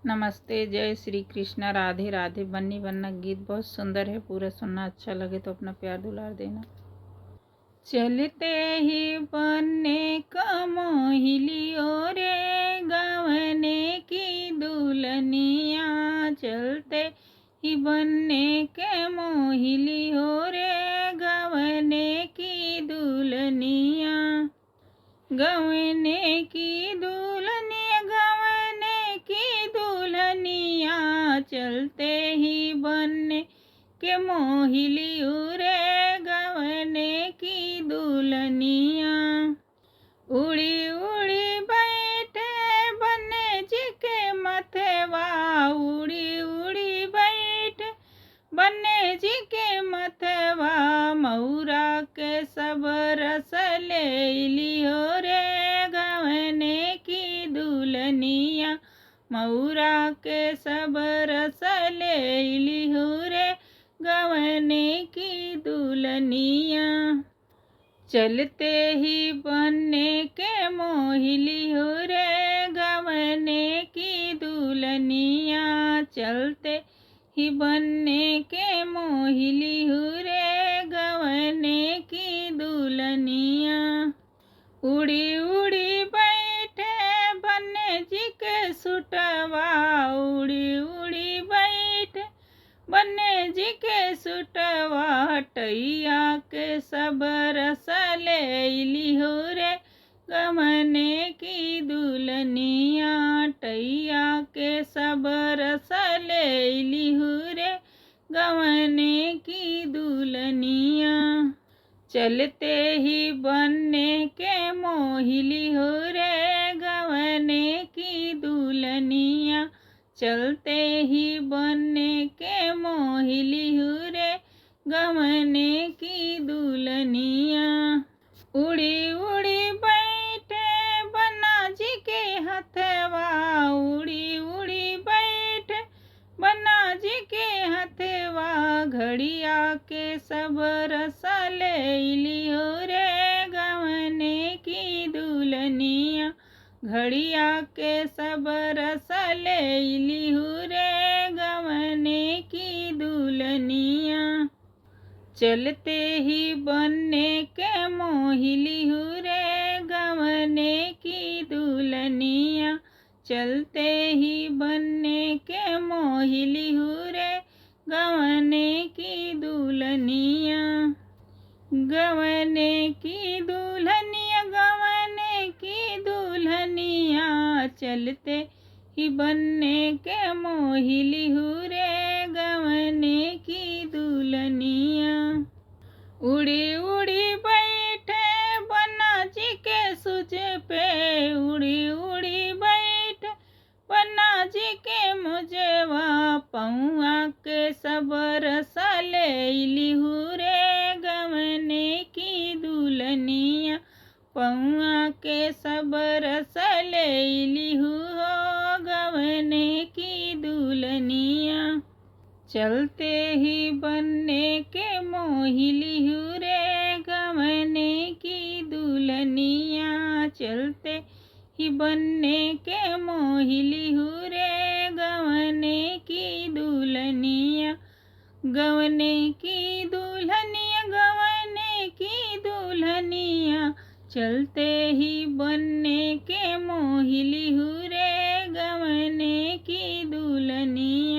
नमस्ते, जय श्री कृष्णा, राधे राधे। बन्नी बन्ना गीत बहुत सुंदर है, पूरा सुनना। अच्छा लगे तो अपना प्यार दुलार देना। चलते ही बन्ने का मोहिलियो रे गवने की दुल्हनिया, चलते ही बन्ने के मोहिलियो रे गवने की दुल्हनिया, गवने की दुल्हनिया, गवने की दुल्हनिया, चलते ही बन्ने के मोहिलियो रे गवने की दुल्हनिया। उड़ी उड़ी बैठे बन्ने जी के मथवा, उड़ी उड़ी बैठे बन्ने जी के मथवा, मऊरा के सब रस ले लियो रे गवने की दुल्हनिया, मऊरा के सब रस ले लियो रे गवने की दुल्हनिया। चलते ही बन्ने के मोहिलियो रे गवने की दुल्हनिया, चलते ही बन्ने के मोहिलियो रे गवने की दुल्हनिया। उड़ी उड़ी बैठे बन्ने जी के सुटवा, उड़ी उड़ी बैठे बन्ने जी के सुटवा, टैया के सब रस ले लियो रे गवने की दुल्हनिया, टैया के सब रस ले लियो रे गवने की दुल्हनिया। चलते ही बन्ने के मोहिलियो रे गवने की दुल्हनिया, चलते ही बन्ने के मोहिलियो रे गवने की दुल्हनिया। उड़ी उड़ी बैठे बन्ना जी के हथवा, उड़ी उड़ी बैठे बन्ना जी के हथवा, घड़िया के सब रस ले लियो रे गवने की दुल्हनिया, घड़िया के सब रस ले लियो रे गवने की दुल्हनिया। चलते ही बन्ने के मोहिलियो रे गवने की दुल्हनिया, चलते ही बन्ने के मोहिलियो रे गवने की दुल्हनिया। गवने की दुल्हनिया, गवने की दुल्हनिया, चलते ही बन्ने के मोहिलियो रे गवने की दुल्हनिया। उड़ी उड़ी बैठे बन्ना जी के सूज पे, उड़ी उड़ी बैठे बन्ना जी के मुझवा, पौआ के सब रस ले लियो रे गवने की दुल्हनिया, पौआ के सब रस ले लियो गवने की दुल्हनिया। चलते ही बन्ने के मोहिलियो रे गवने की दुल्हनिया, चलते ही बन्ने के मोहिलियो रे गवने की दुल्हनिया, गवने की दुल्हनिया, गवने की दुल्हनिया, चलते ही बन्ने के मोहिलियो रे गवने की दुल्हनिया।